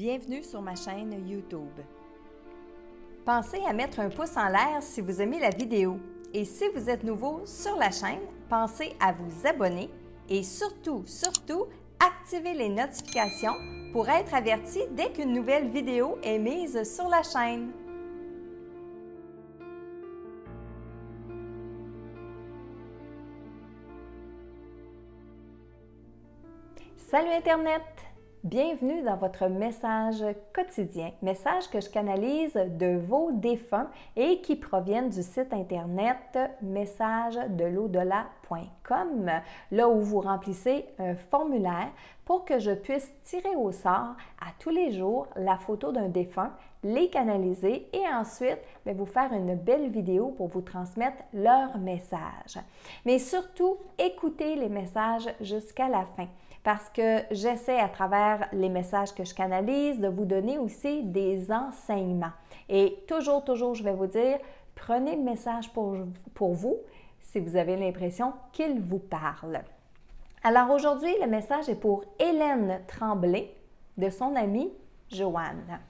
Bienvenue sur ma chaîne YouTube. Pensez à mettre un pouce en l'air si vous aimez la vidéo. Et si vous êtes nouveau sur la chaîne, pensez à vous abonner et surtout, activez les notifications pour être averti dès qu'une nouvelle vidéo est mise sur la chaîne. Salut Internet! Bienvenue dans votre message quotidien, message que je canalise de vos défunts et qui proviennent du site internet messagedelau-delà.com, là où vous remplissez un formulaire pour que je puisse tirer au sort à tous les jours la photo d'un défunt, les canaliser et ensuite vous faire une belle vidéo pour vous transmettre leur message. Mais surtout, écoutez les messages jusqu'à la fin. Parce que j'essaie à travers les messages que je canalise de vous donner aussi des enseignements. Et toujours, je vais vous dire, prenez le message pour vous si vous avez l'impression qu'il vous parle. Alors aujourd'hui, le message est pour Hélène Tremblay de son amie Joanne.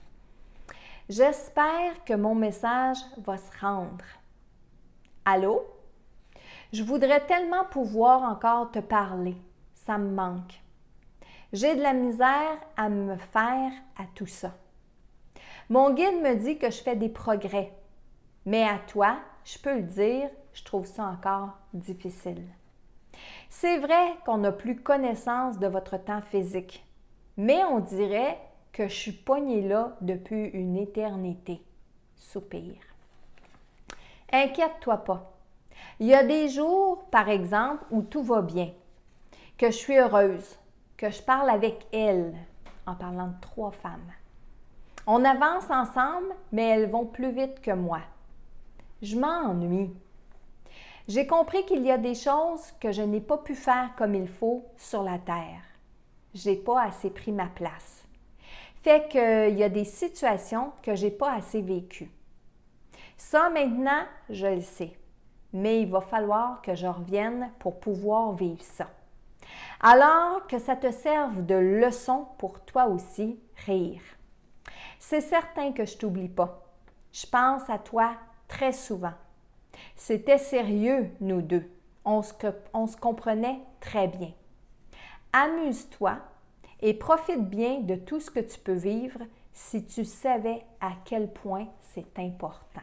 J'espère que mon message va se rendre. Allô? Je voudrais tellement pouvoir encore te parler. Ça me manque. J'ai de la misère à me faire à tout ça. Mon guide me dit que je fais des progrès, mais à toi, je peux le dire, je trouve ça encore difficile. C'est vrai qu'on n'a plus connaissance de votre temps physique, mais on dirait que je suis poignée là depuis une éternité. Soupir. Inquiète-toi pas. Il y a des jours, par exemple, où tout va bien, que je suis heureuse, que je parle avec elle, en parlant de 3 femmes. On avance ensemble, mais elles vont plus vite que moi. Je m'ennuie. J'ai compris qu'il y a des choses que je n'ai pas pu faire comme il faut sur la terre. J'ai pas assez pris ma place. Fait qu'il y a des situations que j'ai pas assez vécues. Ça, maintenant, je le sais. Mais il va falloir que je revienne pour pouvoir vivre ça. Alors que ça te serve de leçon pour toi aussi, rire. C'est certain que je t'oublie pas. Je pense à toi très souvent. C'était sérieux, nous deux. On se comprenait très bien. Amuse-toi et profite bien de tout ce que tu peux vivre si tu savais à quel point c'est important.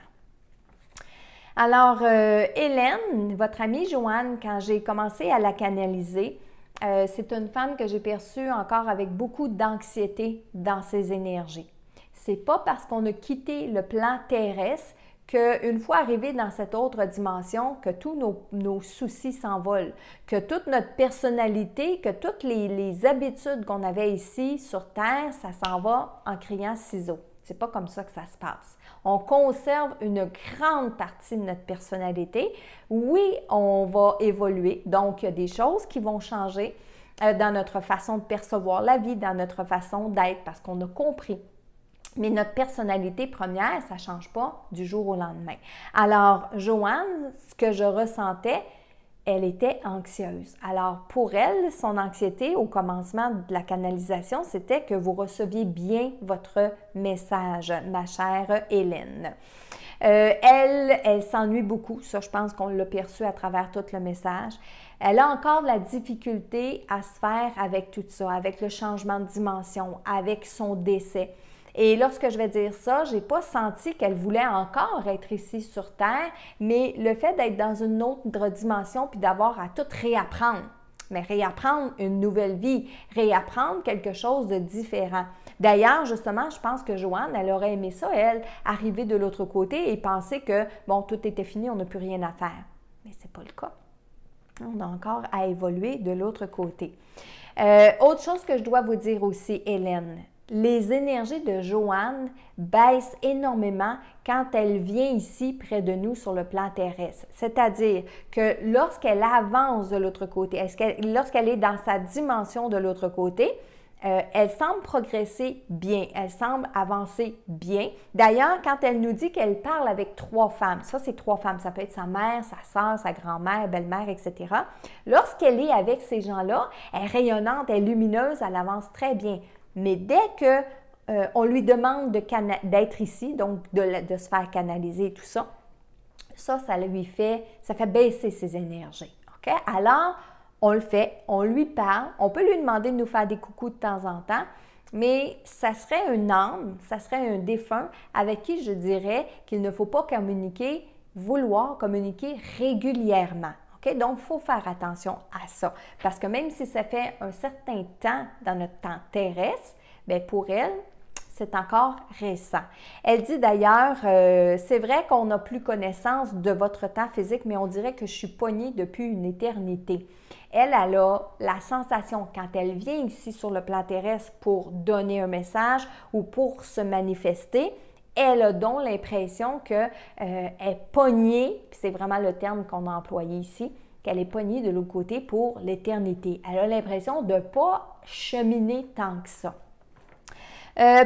Alors, Hélène, votre amie Joanne, quand j'ai commencé à la canaliser, c'est une femme que j'ai perçue encore avec beaucoup d'anxiété dans ses énergies. C'est pas parce qu'on a quitté le plan terrestre qu'une fois arrivé dans cette autre dimension, que tous nos soucis s'envolent, que toute notre personnalité, que toutes les habitudes qu'on avait ici sur Terre, ça s'en va en criant ciseaux. C'est pas comme ça que ça se passe. On conserve une grande partie de notre personnalité. Oui, on va évoluer. Donc, il y a des choses qui vont changer dans notre façon de percevoir la vie, dans notre façon d'être, parce qu'on a compris. Mais notre personnalité première, ça ne change pas du jour au lendemain. Alors, Joanne, ce que je ressentais, elle était anxieuse. Alors, pour elle, son anxiété au commencement de la canalisation, c'était que vous receviez bien votre message, ma chère Hélène. Elle s'ennuie beaucoup. Ça, je pense qu'on l'a perçu à travers tout le message. Elle a encore de la difficulté à se faire avec tout ça, avec le changement de dimension, avec son décès. Et lorsque je vais dire ça, je n'ai pas senti qu'elle voulait encore être ici sur Terre, mais le fait d'être dans une autre dimension puis d'avoir à tout réapprendre, mais réapprendre une nouvelle vie, réapprendre quelque chose de différent. D'ailleurs, justement, je pense que Joanne, elle aurait aimé ça, elle, arriver de l'autre côté et penser que, bon, tout était fini, on n'a plus rien à faire. Mais ce n'est pas le cas. On a encore à évoluer de l'autre côté. Autre chose que je dois vous dire aussi, Hélène, les énergies de Joanne baissent énormément quand elle vient ici près de nous sur le plan terrestre. C'est-à-dire que lorsqu'elle avance de l'autre côté, lorsqu'elle est dans sa dimension de l'autre côté, elle semble progresser bien, elle semble avancer bien. D'ailleurs, quand elle nous dit qu'elle parle avec 3 femmes, ça c'est 3 femmes, ça peut être sa mère, sa soeur, sa grand-mère, belle-mère, etc. Lorsqu'elle est avec ces gens-là, elle est rayonnante, elle est lumineuse, elle avance très bien. Mais dès que on lui demande d'être ici, donc de se faire canaliser et tout ça, ça fait baisser ses énergies. OK? Alors, on le fait, on lui parle, on peut lui demander de nous faire des coucous de temps en temps, mais ça serait une âme, ça serait un défunt avec qui je dirais qu'il ne faut pas vouloir communiquer régulièrement. OK? Donc, il faut faire attention à ça. Parce que même si ça fait un certain temps dans notre temps terrestre, bien pour elle, c'est encore récent. Elle dit d'ailleurs, c'est vrai qu'on n'a plus connaissance de votre temps physique, mais on dirait que je suis pognée depuis une éternité. Elle a la sensation, quand elle vient ici sur le plan terrestre pour donner un message ou pour se manifester, elle a donc l'impression qu'elle est pognée, c'est vraiment le terme qu'on a employé ici, qu'elle est pognée de l'autre côté pour l'éternité. Elle a l'impression de ne pas cheminer tant que ça.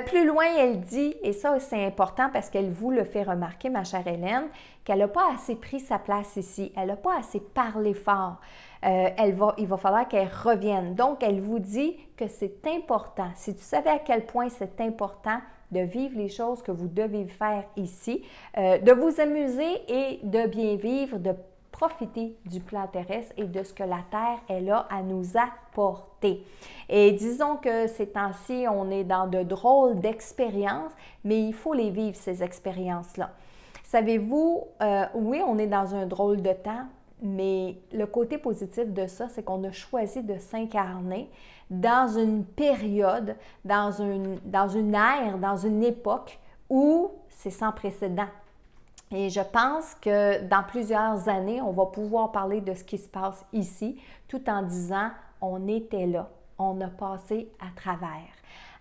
Plus loin, elle dit, et ça c'est important parce qu'elle vous le fait remarquer, ma chère Hélène, qu'elle n'a pas assez pris sa place ici, elle n'a pas assez parlé fort. Il va falloir qu'elle revienne. Donc, elle vous dit que c'est important. Si tu savais à quel point c'est important de vivre les choses que vous devez faire ici, de vous amuser et de bien vivre, de profiter du plan terrestre et de ce que la Terre est là à nous apporter. Et disons que ces temps-ci, on est dans de drôles d'expériences, mais il faut les vivre, ces expériences-là. Savez-vous, oui, on est dans un drôle de temps, mais le côté positif de ça, c'est qu'on a choisi de s'incarner dans une période, dans une ère, dans une époque où c'est sans précédent. Et je pense que dans plusieurs années, on va pouvoir parler de ce qui se passe ici, tout en disant « on était là, on a passé à travers ».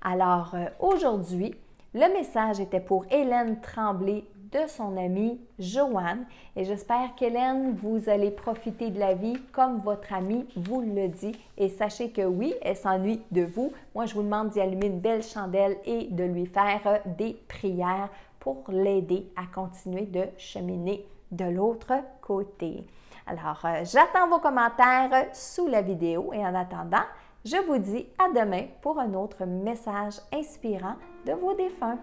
Alors aujourd'hui, le message était pour Hélène Tremblay de son amie Joanne et j'espère qu'Hélène, vous allez profiter de la vie comme votre amie vous le dit et sachez que oui, elle s'ennuie de vous. Moi, je vous demande d'y allumer une belle chandelle et de lui faire des prières pour l'aider à continuer de cheminer de l'autre côté. Alors, j'attends vos commentaires sous la vidéo et en attendant, je vous dis à demain pour un autre message inspirant de vos défunts.